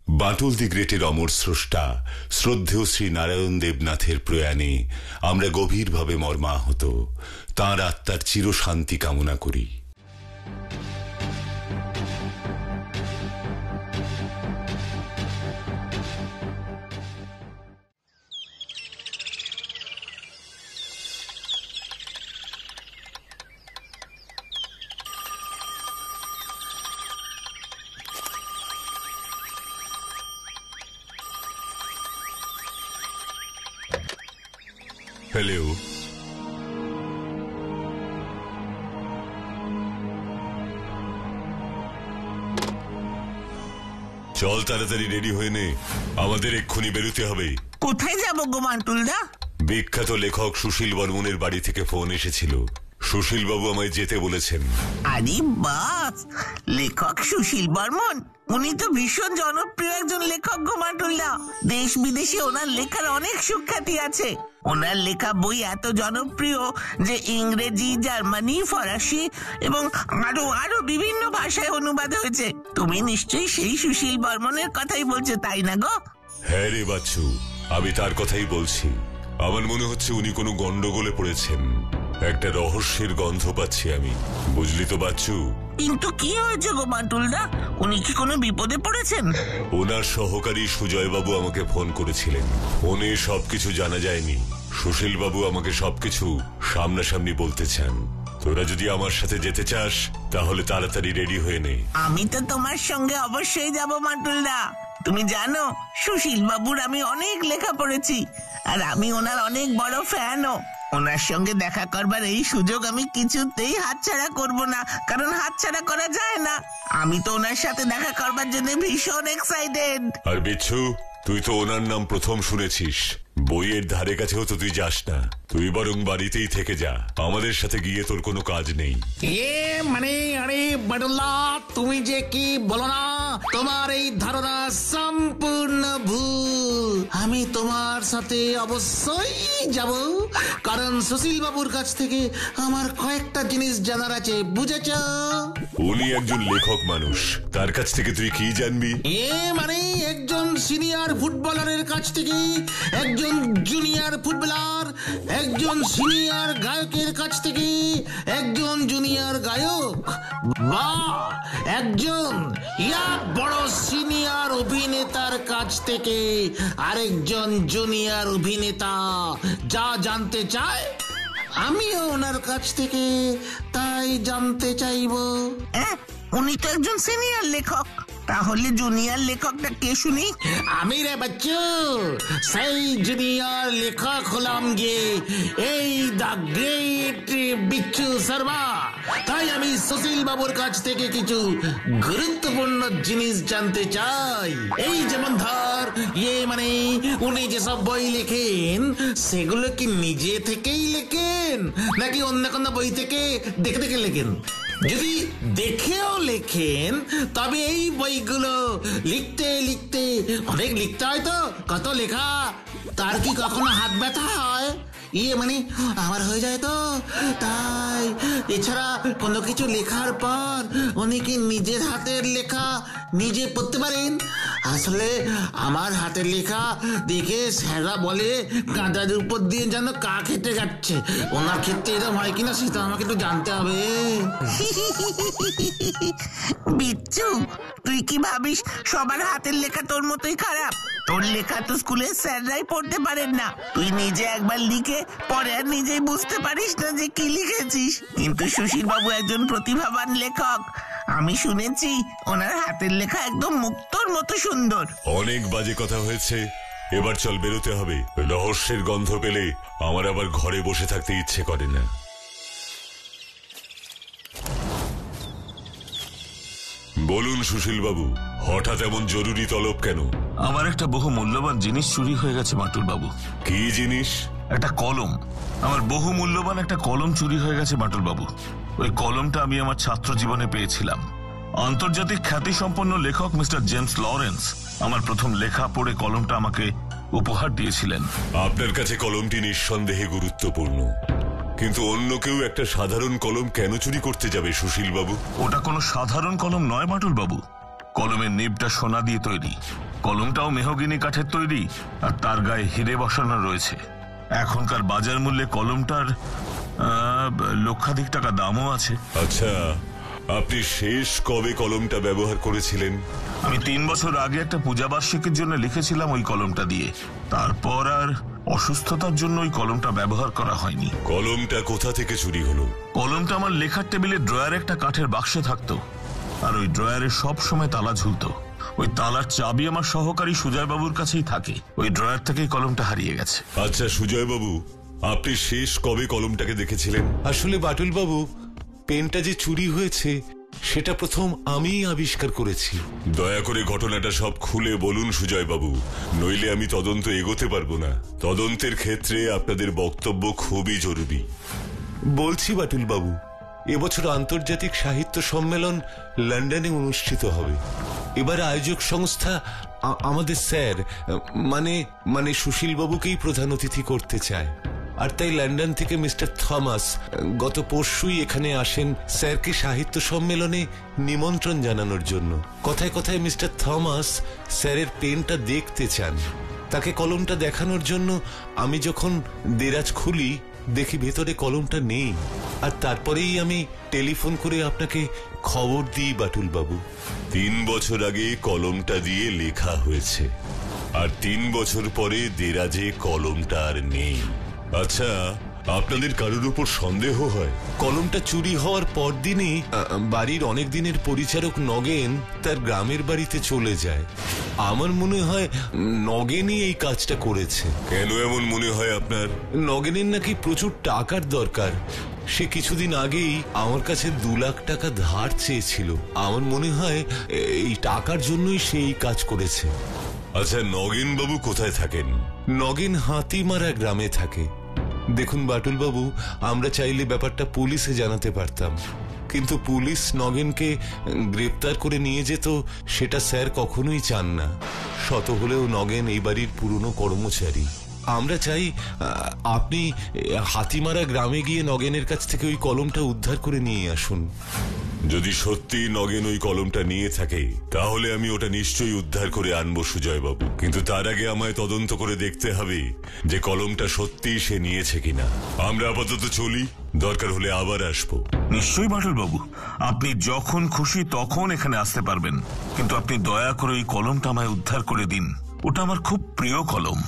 বাটুল দি গ্রেটের অমর স্রষ্টা শ্রদ্ধেয় শ্রী নারায়ণ দেবনাথের প্রয়াণে আমরা গভীরভাবে মর্মাহত। তাঁর আত্মার চিরশান্তি কামনা করি। হ্যালো, চল তাড়াতাড়ি রেডি হয়ে নে, আমাদের এক্ষুনি বেরোতে হবে। কোথায় যাবো গো মান্টুলদা? বিখ্যাত লেখক সুশীল বর্মনের বাড়ি থেকে ফোন এসেছিল। সুশীল বাবু আমায় যেতে বলেছেন। আরে বাস, লেখক সুশীল বর্মন, উনি তো ভীষণ জনপ্রিয় একজন লেখক গো মান্টুলদা। দেশ বিদেশে ওনার লেখার অনেক সুখ্যাতি আছে। ওনার লেখা বই এত জনপ্রিয় যে ইংরেজি, জার্মানি, ফরাসি এবং আরো বিভিন্ন ভাষায় অনুবাদ হয়েছে। তুমি নিশ্চয়ই সেই সুশীল বর্মনের কথাই বলছো, তাই না গো? হ্যাঁ রে বাচ্চু, আমি তার কথাই বলছি। আমার মনে হচ্ছে উনি কোনো গন্ডগোলে পড়েছেন। একটা রহস্যের গন্ধ পাচ্ছি আমি, বুঝলি তো বাচ্চু? কিন্তু কি হয়েছে গো মান্টুলদা? উনি কি কোনো বিপদে পড়েছেন? ওনার সহকারী সুজয় বাবু আমাকে ফোন করেছিলেন। ফোনে সবকিছু জানা যায়নি। সুশীল বাবু আমাকে সবকিছু সামনাসামনি বলতে চান। তোরা যদি আমার সাথে যেতে চাস তাহলে তাড়াতাড়ি রেডি হয়ে নে। আমি তো তোমার সঙ্গে অবশ্যই যাব মান্টুলদা। তুমি জানো সুশীল বাবুর আমি অনেক লেখা পড়েছি, আর আমি ওনার অনেক বড় ফ্যানও। ওনার সঙ্গে দেখা করবার এই সুযোগ আমি কিছুতেই হাতছাড়া করব না, কারণ হাতছাড়া করা যায় না। আমি তো ওনার সাথে দেখা করবার জন্য ভীষণ এক্সাইটেড। আর বিচ্ছু, তুই তো ওনার নাম প্রথম শুনেছিস। বইয়ের ধারে কাছেও তো তুই যাস না। তুই বরং বাড়িতেই থেকে যা, আমাদের সাথে গিয়ে তোর কোনো কাজ নেই। আরে বাটুল্লা, তুমি যে কি বলো না, তোমার এই ধারণা সম্পূর্ণ ভুল। আমি তোমার সাথে অবশ্যই যাব, কারণ সুশীল বাবুর কাছ থেকে আমার কয়েকটা জিনিস জানার আছে, বুঝেছ? উনি একজন লেখক মানুষ, তার কাছ থেকে তুই কি জানবি? একজন সিনিয়র ফুটবলারের কাছ থেকে, একজন জুনিয়র ফুটবলার, একজন সিনিয়র গায়কের কাছ থেকে একজন জুনিয়র গায়ক, বা একজন বড় সিনিয়র অভিনেতার কাছ থেকে আরেকজন জুনিয়র অভিনেতা যা জানতে চায়, আমিও ওনার কাছ থেকে তাই জানতে চাইব। উনি তো একজন সিনিয়র লেখক, তাহলে জুনিয়র লেখকটা কে শুনি? আমি রে বাচ্চু, সেই জুনিয়র লেখক হলাম গিয়ে এই দ্য গ্রেট বিচ্ছু শর্মা। তাই আমি সুশীল বাবুর কাছ থেকে কিছু গুরুত্বপূর্ণ জিনিস জানতে চাই। এই যেমন ধর, উনি যেসব বই লেখেন সেগুলো কি নিজে থেকেই লেখেন নাকি অন্য কোনো বই থেকে দেখে দেখে লেখেন? যদি দেখেও লেখেন তবে এই বইগুলো লিখতে লিখতে অনেক লিখতে হয় তো, কত লেখা, তার কি কখনো হাত ব্যথা হয়? আমার হয়ে যায় তো। তাই এছাড়া কোনো কিছু লেখার পর উনি কি নিজের হাতের লেখা নিজে পড়তে পারেন? আসলে আমার হাতের লেখা দেখে স্যাররা বলে গাঁদার উপর দিয়ে যেন কাক হেঁটে যাচ্ছে। ওনার ক্ষেত্রে এরকম হয় কিনা সেটা আমাকে একটু জানতে হবে। বিচ্ছু, তুই কি ভাবিস সবার হাতের লেখা তোর মতোই খারাপ? তোর লেখা তো স্কুলের স্যাররাই পড়তে পারেন না। তুই নিজে একবার লিখে পরে আর নিজেই বুঝতে পারিস না যে কি লিখেছিস। কিন্তু সুশীল বাবু একজন প্রতিভাবান লেখক, আমি শুনেছি ওনার হাতের লেখা একদম মুক্তোর মতো সুন্দর। অনেক বাজে কথা হয়েছে, এবার চল বেরোতে হবে। রহস্যের গন্ধ পেলে আমার আবার ঘরে বসে থাকতে ইচ্ছে করে না। বলুন সুশীল বাবু, হঠাৎ এমন জরুরি তলব কেন? আমার একটা বহু মূল্যবান জিনিস চুরি হয়ে গেছে মাটুল বাবু। কি জিনিস? একটা কলম। আমার বহু মূল্যবান একটা কলম চুরি হয়ে গেছে মাটুল বাবু। ওই কলমটা আমি আমার ছাত্র জীবনে পেয়েছিলাম। আন্তর্জাতিক খ্যাতি সম্পন্ন লেখক মিস্টার জেমস লরেন্স আমার প্রথম লেখা পড়ে কলমটা আমাকে উপহার দিয়েছিলেন। আপনার কাছে কলমটি নিঃসন্দেহে গুরুত্বপূর্ণ, কিন্তু অন্য কেউ একটা সাধারণ কলম কেন চুরি করতে যাবে সুশীল বাবু? ওটা কোনো সাধারণ কলম নয় মাটুল বাবু। কলমের নিবটা সোনা দিয়ে তৈরি, কলমটাও মেহগিনি কাঠের তৈরি, আর তার গায়ে হিরে বসানো রয়েছে। এখনকার বাজার মূল্যে কলমটার লক্ষাধিক টাকা দামও আছে। আচ্ছা, আপনি শেষ কবে কলমটা ব্যবহার করেছিলেন? আমি 3 বছর আগে একটা পূজাবার্ষিকীর জন্য লিখেছিলাম ওই কলমটা দিয়ে। তারপর আর অসুস্থতার জন্য ওই কলমটা ব্যবহার করা হয়নি। কলমটা কোথা থেকে চুরি হলো? কলমটা আমার লেখার টেবিলের ড্রয়ারে একটা কাঠের বাক্সে থাকতো, আর ওই ড্রয়ারে সব সময় তালা ঝুলতো। ওই তালার চাবি আমার সহকারী সুজয় বাবুর কাছেই থাকে। ওই ড্রয়ার থেকেই কলমটা হারিয়ে গেছে। আচ্ছা সুজয় বাবু, আপনি শেষ কবে কলমটাকে দেখেছিলেন? আসলে বাটুল বাবু, পেনটা যে চুরি হয়েছে সেটা প্রথম আমিই আবিষ্কার করেছি। দয়া করে ঘটনাটা সব খুলে বলুন সুজয় বাবু, নইলে আমি তদন্ত এগোতে পারবো না। তদন্তের ক্ষেত্রে আপনাদের বক্তব্য খুবই জরুরি। বলছি বাটুল বাবু, এবছর আন্তর্জাতিক সাহিত্য সম্মেলন লন্ডনে অনুষ্ঠিত হবে। এবার আয়োজক সংস্থা আমাদের স্যার মানে সুশীল বাবুকেই প্রধান অতিথি করতে চায়। আর তাই লন্ডন থেকে মিস্টার থমাস গত পরশুই এখানে আসেন স্যারকে সাহিত্য সম্মেলনে নিমন্ত্রণ জানানোর জন্য। কথায় কথায় মিস্টার থমাস স্যারের পেনটা দেখতে চান। তাকে কলমটা দেখানোর জন্য আমি যখন দেরাজ খুলি, দেখি ভেতরে কলমটা নেই। আর তারপরেই আমি টেলিফোন করে আপনাকে খবর দিই বাটুল বাবু। 3 বছর আগে কলমটা দিয়ে লেখা হয়েছে, আর 3 বছর পরে দেরাজে কলমটা আর নেই। আচ্ছা, আপনাদের কারোর উপর সন্দেহ হয়? কলমটা চুরি হওয়ার পরদিনই বাড়ির অনেক দিনের পরিচারক নগেন তার গ্রামের বাড়িতে চলে যায়। আমার মনে হয় নগেনই এই কাজটা করেছে। কেন এমন মনে হয় আপনার? নগেনের নাকি প্রচুর টাকার দরকার। সে কিছুদিন আগেই আমার কাছে 2 লাখ টাকা ধার চেয়েছিল। আমার মনে হয় এই টাকার জন্যই সে এই কাজ করেছে। আচ্ছা, নগেন বাবু কোথায় থাকেন? নগেন হাতিমারা গ্রামে থাকে। দেখুন বাটুল বাবু, আমরা চাইলে ব্যাপারটা পুলিশে জানাতে পারতাম, কিন্তু পুলিশ নগেনকে গ্রেপ্তার করে নিয়ে যেত, সেটা স্যার কখনোই চান না। শত হলেও নগেন এই বাড়ির পুরনো কর্মচারী। আমরা চাই আপনি হাতিমারা গ্রামে গিয়ে নগেনের কাছ থেকে ওই কলমটা উদ্ধার করে নিয়ে আসুন। যদি সত্যি নগেন ওই কলমটা নিয়ে থাকে, তাহলে আমি ওটা নিশ্চয়ই উদ্ধার করে আনবো সুজয় বাবু। কিন্তু তার আগে আমায় তদন্ত করে দেখতে হবে যে কলমটা সত্যি সে নিয়েছে কিনা। আমরা আপাতত চলি, দরকার হলে আবার আসবো। নিশ্চয়ই বাটুল বাবু, আপনি যখন খুশি তখন এখানে আসতে পারবেন, কিন্তু আপনি দয়া করে ওই কলমটা আমায় উদ্ধার করে দিন। ওটা আমার খুব প্রিয় কলম।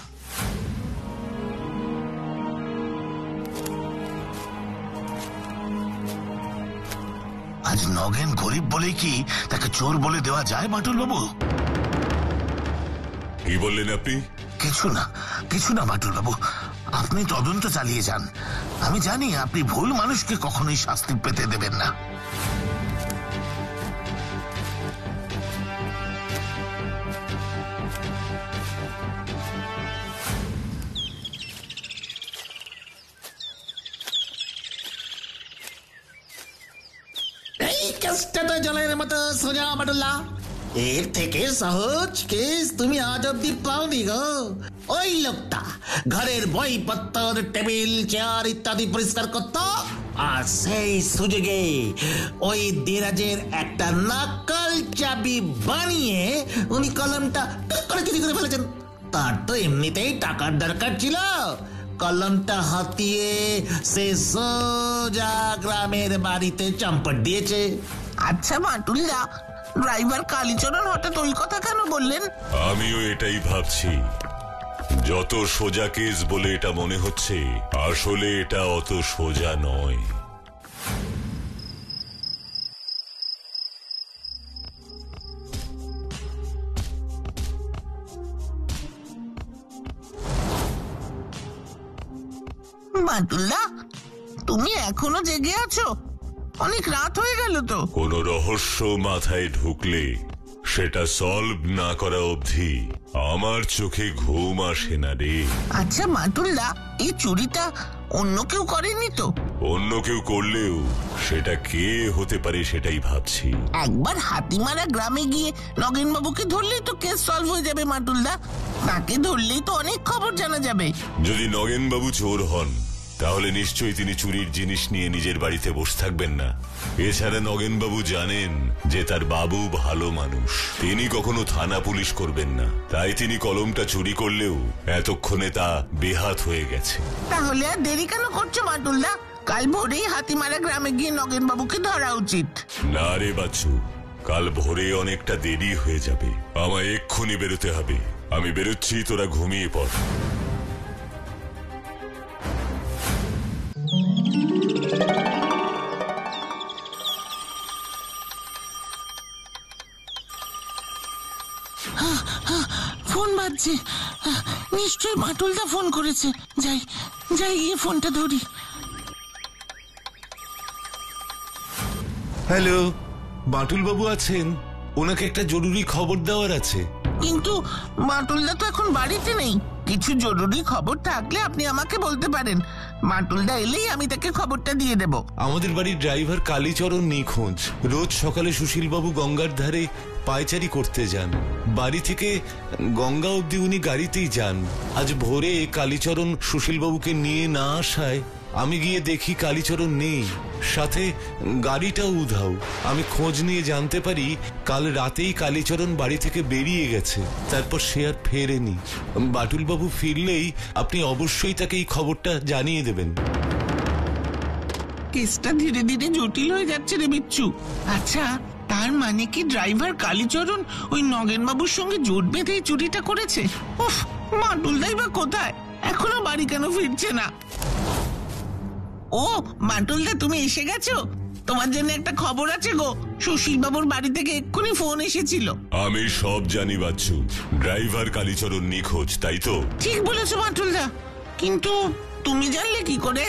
আজ নগেন গরিব বলে কি তাকে চোর বলে দেওয়া যায় বাটুল বাবু? কি বললেন আপনি? কিছু না বাটুল বাবু, আপনি তদন্ত চালিয়ে যান। আমি জানি আপনি ভুল মানুষকে কখনোই শাস্তি পেতে দেবেন না। এই কেসটা তো জলের মতো সোজা বাটুল্লা। এর থেকে সহজ কেস তুমি আজ অব্দি পাওনি গো। ওই লোকটা ঘরের বইপত্তর, টেবিল, চেয়ার ইত্যাদি পরিষ্কার করত, আর সেই সুযোগে ওই দেরাজের একটা নকল চাবি বানিয়ে উনি কলমটা টুক করে চুরি করে ফেলেছেন। তার তো এমনিতেই টাকার দরকার ছিল। কলমটা হাতিয়ে সে সোজা গ্রামের বাড়িতে চম্পট দিয়েছে। আচ্ছা বাটুলদা, ড্রাইভার কালীচরণ হঠাৎ ওই কথা কেন বললেন? আমিও এটাই ভাবছি। যত সোজা কেস বলে এটা মনে হচ্ছে, আসলে এটা অত সোজা নয়। বাটুলদা, তুমি এখনো জেগে আছো? অনেক রাত হয়ে গেল তো। কোন রহস্য মাথায় ঢুকলে সেটা সলভ না করা অবধি আমার চোখে ঘুম আসে না রে। আচ্ছা বাটুলদা, এই চুরিটা অন্য কেউ করেনি তো? অন্য কেউ করলেও সেটা কে হতে পারে সেটাই ভাবছি। একবার হাতিমারা গ্রামে গিয়ে নগেন বাবুকে ধরলেই তো কেস সলভ হয়ে যাবে বাটুলদা। তাকে ধরলেই তো অনেক খবর জানা যাবে। যদি নগেন বাবু চোর হন, তাহলে নিশ্চয়ই তিনি চুরির জিনিস নিয়ে নিজের বাড়িতে বসে থাকবেন না। এছাড়া নগেনবাবু জানেন যে তার বাবু ভালো মানুষ, তিনি কখনো থানা পুলিশ করবেন না, তাই তিনি কলমটা চুরি করলেও এতক্ষণে তা বেহাত হয়ে গেছে। তাহলে আর দেরি কেন করছো বাটুলদা? কাল ভোরেই হাতিমারা গ্রামে গিয়ে নগেন বাবুকে ধরা উচিত। না রে বাচ্চু, কাল ভোরে অনেকটা দেরি হয়ে যাবে, আমায় এক্ষুনি বেরোতে হবে। আমি বেরোচ্ছি, তোরা ঘুমিয়ে পড়। ফোন বাজছে, নিশ্চয়ই বাটুলদা ফোন করেছে। যাই যাই গিয়ে ফোনটা ধরি। হ্যালো, বাটুল বাবু আছেন? ওনাকে একটা জরুরি খবর দেওয়ার আছে। কিন্তু বাটুলদা তো এখন বাড়িতে নেই। কিছু জরুরি খবর থাকলে আপনি আমাকে বলতে পারেন, বাটুলদা এলেই আমি তাকে খবরটা দিয়ে দেব। আমাদের বাড়ির ড্রাইভার কালীচরণ নিখোঁজ। রোজ সকালে সুশীল বাবু গঙ্গার ধারে পায়চারি করতে যান, বাড়ি থেকে গঙ্গা অব্দি উনি গাড়িতেই যান। আজ ভোরে কালীচরণ সুশীল বাবুকে নিয়ে না আসায় আমি গিয়ে দেখি কালীচরণ নেই, সাথে গাড়িটাও উধাও। আমি খোঁজ নিয়ে জানতে পারি কাল রাতেই কালীচরণ বাড়ি থেকে বেরিয়ে গেছে, তারপর সে আর ফেরেনি। বাটুল বাবু ফিরলেই আপনি অবশ্যই তাকে এই খবরটা জানিয়ে দেবেন। কেসটা ধীরে ধীরে জটিল হয়ে যাচ্ছে রে বিচ্ছু। আচ্ছা, তার মানে কি ড্রাইভার কালীচরণ ওই নগেন বাবুর সঙ্গে জোট বেঁধে চুরিটা করেছে? উফ, বাটুলদাই বা কোথায়? এখনো বাড়ি কেন ফিরছে না? ও বাটুলদা, তুমি এসে গেছো? তোমার জন্য একটা খবর আছে গো। সুশীল বাবুর বাড়ি থেকে এক্ষুনি ফোন এসেছিল। আমি সব জানি বাচ্চু, ড্রাইভার কালীচরণ নিখোঁজ, তাই তো? ঠিক বলেছো বাটুলদা, কিন্তু তুমি জানলে কি করে?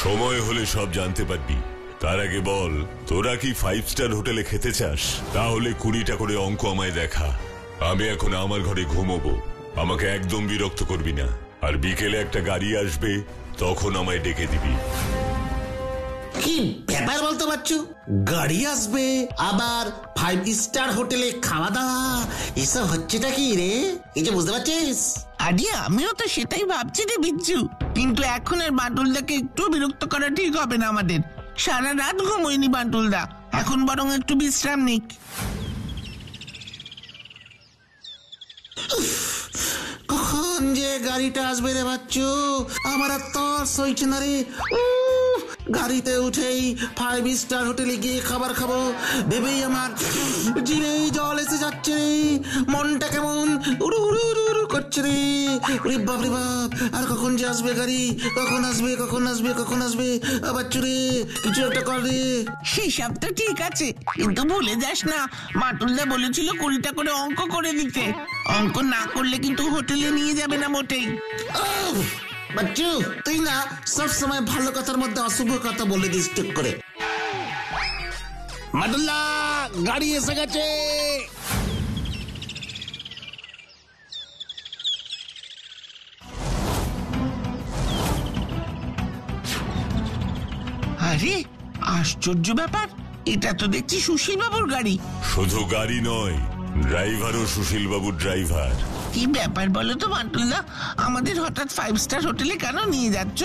সময় হলে সব জানতে পারবি। তার আগে বল, তোরা কি 5 স্টার হোটেলে খেতে চাস? তাহলে 20টা করে অঙ্ক আমায় দেখা। আমি এখন আমার ঘরে ঘুমোবো, আমাকে একদম বিরক্ত করবি না। আর বিকেলে একটা গাড়ি আসবে, তখন আমায় ডেকে দিবি। কি ব্যাপার বলতে পারছো? গাড়ি আসবে, আবার 5 স্টার হোটেলে খাওয়া দাওয়া, এসব হচ্ছেটা কি রে? এই যে বুঝতে পারছিস? আরে আমিও তো সেটাই ভাবছি রে বিচ্ছু, কিন্তু এখন আর বাটুলদাকে একটু বিরক্ত করা ঠিক হবে না আমাদের। সারা রাত ঘুমোয়নি বাটুলদা, এখন বরং একটু বিশ্রাম নিক। কখন যে গাড়িটা আসবে রে বাচ্চু, আমার আর তর সইছে না রে। গাড়িতে উঠেই 5 স্টার হোটেলে গিয়ে খাবার খাবো ভেবেই আমার জিভেই জল এসে যাচ্ছে রে। মনটা কেমন উড়ু উড়ু উড়ু উড়ু করছে রে। ওরে বাপ রে বাপ, আর কখন যে আসবে গাড়ি? কখন আসবে, কখন আসবে, কখন আসবে? বাচ্চু রে, কিছু একটা কর রে। সেসব তো ঠিক আছে, কিন্তু ভুলে যাস না বাটুলদা বলেছিল 20টা করে অঙ্ক করে দিতে। অঙ্ক না করলে কিন্তু হোটেলে নিয়ে যাবে না মোটেই। বাচ্চু, তুই না সব সময় ভালো কথার মধ্যে অশুভ কথা বলে দিস টুক করে। মাদুল্লাহ, গাড়ি এসে গেছে। আরে আশ্চর্য ব্যাপার, এটা তো দেখছি সুশীল বাবুর গাড়ি। শুধু গাড়ি নয়, ড্রাইভারও সুশীল বাবুর ড্রাইভার। কি ব্যাপার বলো তো বাটুলদা, আমাদের হঠাৎ 5 স্টার হোটেলে কেন নিয়ে যাচ্ছ?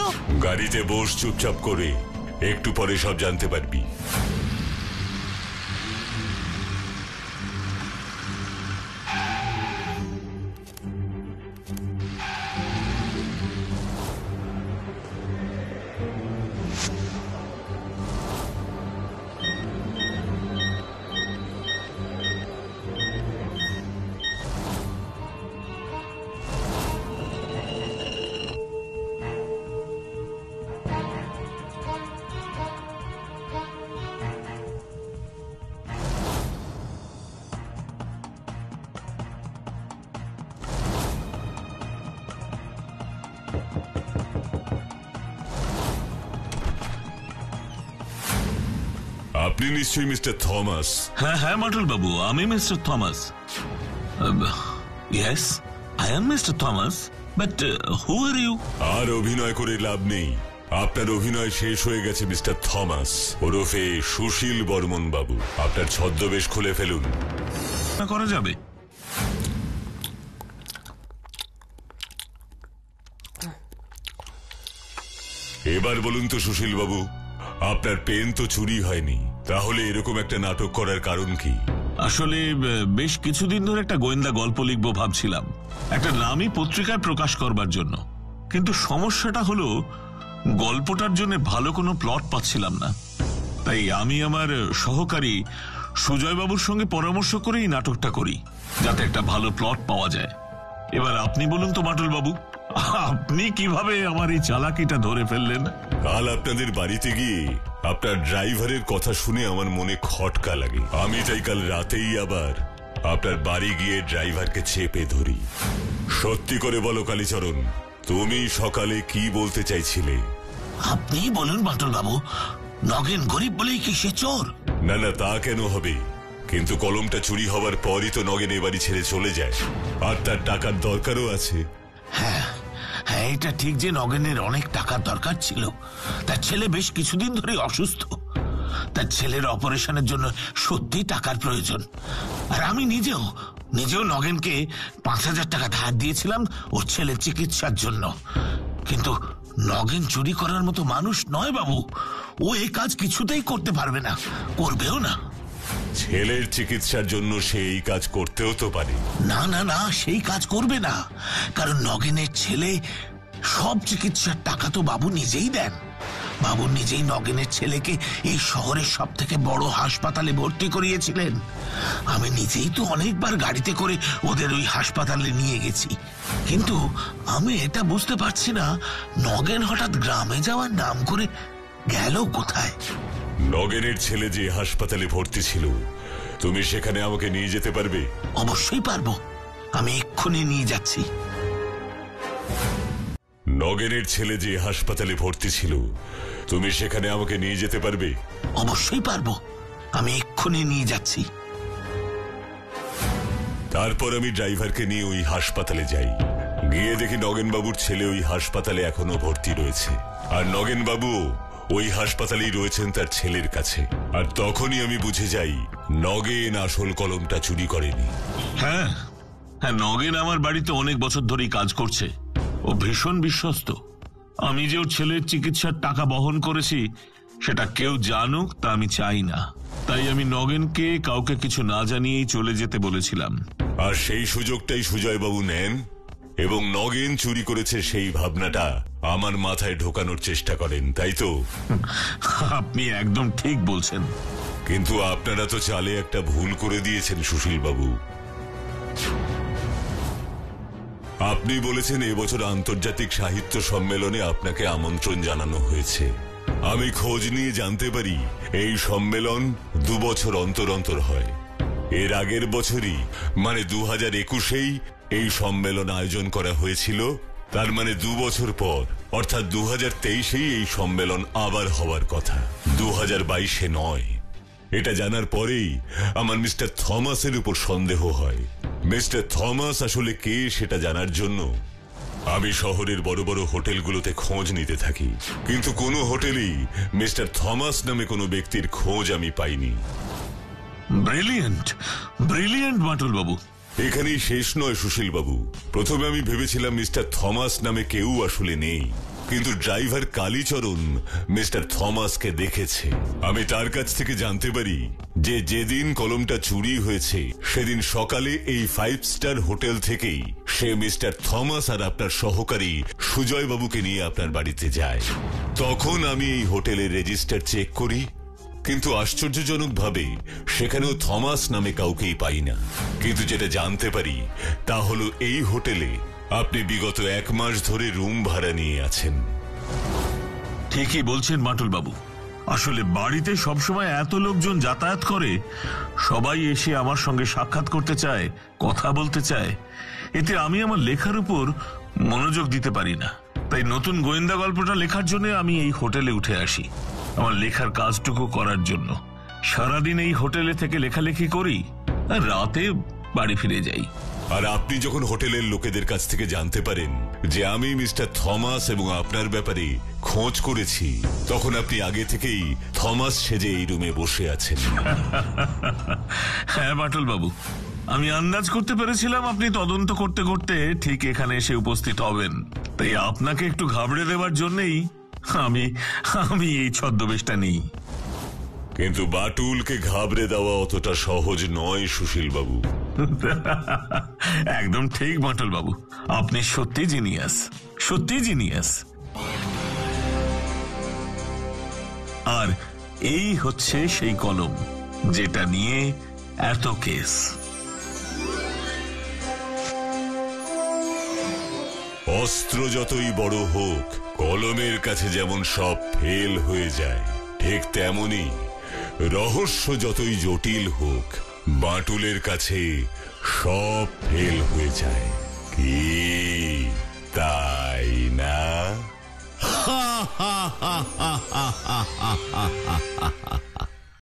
গাড়িতে বস চুপচাপ করে, একটু পরে সব জানতে পারবি। আপনি নিশ্চয়ই মিস্টার থমাস? হ্যাঁ হ্যাঁ বাটুল বাবু, আমি mister Thomas. Yes, I am mister Thomas, but who are you? আর অভিনয় করে লাভ নেই, আপনার অভিনয় শেষ হয়ে গেছে মিস্টার থমাস ওরফে সুশীল বর্মন বাবু। আপনার ছদ্মবেশ খুলে ফেলুন। করা যাবে? এবার বলুন তো সুশীল বাবু, আপনার পেন তো চুরি হয়নি, তাহলে এরকম একটা নাটক করার কারণ কি? আসলে বেশ কিছুদিন ধরে একটা গোয়েন্দা গল্প লিখবো ভাবছিলাম, একটা নামী পত্রিকায় প্রকাশ করবার জন্য। কিন্তু সমস্যাটা হলো গল্পটার জন্য ভালো কোনো প্লট পাচ্ছিলাম না। তাই আমি আমার সহকারী সুজয়বাবুর সঙ্গে পরামর্শ করেই নাটকটা করি, যাতে একটা ভালো প্লট পাওয়া যায়। এবার আপনি বলুন তো বাটুল বাবু, আপনি কিভাবে আমার এই চালাকিটা ধরে ফেললেন? কাল আপনাদের বাড়িতে গিয়ে আপনার ড্রাইভারের কথা শুনে আমার মনে খটকা লাগে। আমি তাই কাল রাতেই আবার আপনার বাড়ি গিয়ে ড্রাইভারকে চেপে ধরি। সত্যি করে বলো কালীচরণ, তুমি সকালে কি বলতে চাইছিলে? আপনি বলুন বাটুল বাবু, নগেন গরিব বলেই কি সে চোর? না না, তা কেন হবে? কিন্তু কলমটা চুরি হওয়ার পরই তো নগেন এ বাড়ি ছেড়ে চলে যায়, আর তার টাকার দরকারও আছে। হ্যাঁ হ্যাঁ, এটা ঠিক যে নগেনের অনেক টাকার দরকার ছিল। তার ছেলে বেশ কিছুদিন ধরে অসুস্থ, তার ছেলের অপারেশনের জন্য সত্যি টাকার প্রয়োজন। আর আমি নিজেও নগেনকে 5,000 টাকা ধার দিয়েছিলাম ওর ছেলের চিকিৎসার জন্য। কিন্তু নগেন চুরি করার মতো মানুষ নয় বাবু, ও এই কাজ কিছুতেই করতে পারবে না, করবেও না। ছেলের চিকিৎসার জন্য সে এই কাজ করতেও তো পারে। না না না, সেই কাজ করবে না, কারণ নগেনের ছেলে সব চিকিৎসার টাকা তো বাবু নিজেই দেন। বাবু নিজেই নগেনের ছেলেকে এই শহরের সব থেকে বড় হাসপাতালে ভর্তি করিয়েছিলেন। আমি নিজেই তো অনেকবার গাড়িতে করে ওদের ওই হাসপাতালে নিয়ে গেছি। কিন্তু আমি এটা বুঝতে পারছি না, নগেন হঠাৎ গ্রামে যাওয়ার নাম করে গেল কোথায়? নগেনের ছেলে যে হাসপাতালে ভর্তি ছিল, তুমি সেখানে আমাকে নিয়ে যেতে পারবে? অবশ্যই পারবো, আমি এক্ষুনি নিয়ে যাচ্ছি। নগেনের ছেলে যে হাসপাতালে ভর্তি ছিল, তুমি সেখানে আমাকে নিয়ে যেতে পারবে? অবশ্যই পারবো, আমি এক্ষুনি নিয়ে যাচ্ছি। তারপর আমি ড্রাইভারকে নিয়ে ওই হাসপাতালে যাই। গিয়ে দেখি নগেনবাবুর ছেলে ওই হাসপাতালে এখনো ভর্তি রয়েছে, আর নগেনবাবু ওই হাসপাতালেই রয়েছেন তার ছেলের কাছে। আর তখনই আমি বুঝে যাই নগেন আসল কলমটা চুরি করেনি। হ্যাঁ হ্যাঁ, নগেন আমার বাড়িতে অনেক বছর ধরেই কাজ করছে, ও ভীষণ বিশ্বস্ত। আমি যে ওর ছেলের চিকিৎসার টাকা বহন করেছি সেটা কেউ জানুক তা আমি চাই না। তাই আমি নগেনকে কাউকে কিছু না জানিয়েই চলে যেতে বলেছিলাম। আর সেই সুযোগটাই সুজয়বাবু নেন এবং নগেন চুরি করেছে সেই ভাবনাটা আমার মাথায় ঢোকানোর চেষ্টা করেন, তাই তো? আপনি একদম ঠিক বলছেন। কিন্তু আপনারা তো চালে একটা ভুল করে দিয়েছেন সুশীল বাবু। আপনি বলেছেন এবছর আন্তর্জাতিক সাহিত্য সম্মেলনে আপনাকে আমন্ত্রণ জানানো হয়েছে। আমি খোঁজ নিয়ে জানতে পারি এই সম্মেলন 2 বছর অন্তর অন্তর হয়। এর আগের বছরই মানে 2021-এই এই সম্মেলন আয়োজন করা হয়েছিল। তার মানে 2 বছর পর অর্থাৎ 2023-এই এই সম্মেলন আবার হওয়ার কথা, 2022-এ নয়। এটা জানার পরেই আমার মিস্টার থমাসের উপর সন্দেহ হয়। মিস্টার থমাস আসলে কে সেটা জানার জন্য আমি শহরের বড় বড় হোটেলগুলোতে খোঁজ নিতে থাকি, কিন্তু কোনো হোটেলেই মিস্টার থমাস নামে কোনো ব্যক্তির খোঁজ আমি পাইনি। ব্রিলিয়েন্ট ব্রিলিয়েন্ট বাটুল বাবু। এখানেই শেষ নয় সুশীল বাবু। প্রথমে আমি ভেবেছিলাম মিস্টার থমাস নামে কেউ আসলে নেই, কিন্তু ড্রাইভার কালীচরণ মিস্টার থমাসকে দেখেছে। আমি তার কাছ থেকে জানতে পারি যে যেদিন কলমটা চুরি হয়েছে সেদিন সকালে এই 5 স্টার হোটেল থেকেই সে মিস্টার থমাস আর আপনার সহকারী সুজয় বাবুকে নিয়ে আপনার বাড়িতে যায়। তখন আমি এই হোটেলের রেজিস্টার চেক করি, কিন্তু আশ্চর্যজনকভাবে সেখানেও থমাস নামে কাউকেই পাই না। কিন্তু যেটা জানতে পারি তা হলো এই হোটেলে আপনি বিগত 1 মাস ধরে রুম ভাড়া নিয়ে আছেন। ঠিকই বলছেন বাটুল বাবু। আসলে বাড়িতে সবসময় এত লোকজন যাতায়াত করে, সবাই এসে আমার সঙ্গে সাক্ষাৎ করতে চায়, কথা বলতে চায়। এতে আমি আমার লেখার উপর মনোযোগ দিতে পারি না। তাই নতুন গোয়েন্দা গল্পটা লেখার জন্য আমি এই হোটেলে উঠে আসি, আমার লেখার কাজটুকু করার জন্য। সারাদিন এই হোটেলে থেকে লেখালেখি করি, আর রাতে বাড়ি ফিরে যাই। আর আপনি যখন হোটেলের লোকেদের কাছ থেকে জানতে পারেন যে আমি মিস্টার থমাস এবং আপনার ব্যাপারে খোঁজ করেছি, তখন আপনি আগে থেকেই থমাস সেজে এই রুমে বসে আছেন। হ্যাঁ বাটুল বাবু, আমি আন্দাজ করতে পেরেছিলাম আপনি তদন্ত করতে করতে ঠিক এখানে এসে উপস্থিত হবেন। তাই আপনাকে একটু ঘাবড়ে দেওয়ার জন্যই আমি এই ছদ্মবেশটা নিই। কিন্তু বাটুলকে ঘাবড়ে দেওয়া অতটা সহজ নয় সুশীল বাবু। একদম ঠিক বাটুল বাবু, আপনি সত্যি জিনিয়াস, সত্যি জিনিয়াস। আর এই হচ্ছে সেই কলম যেটা নিয়ে এত কেস। অস্ত্র যতই বড় হোক, কলমের কাছে যেমন সব ফেল হয়ে যায়, ঠিক তেমনি রহস্য যতই জটিল হোক, বাটুলের কাছে সব ফেল হয়ে যায়। কি তাই না?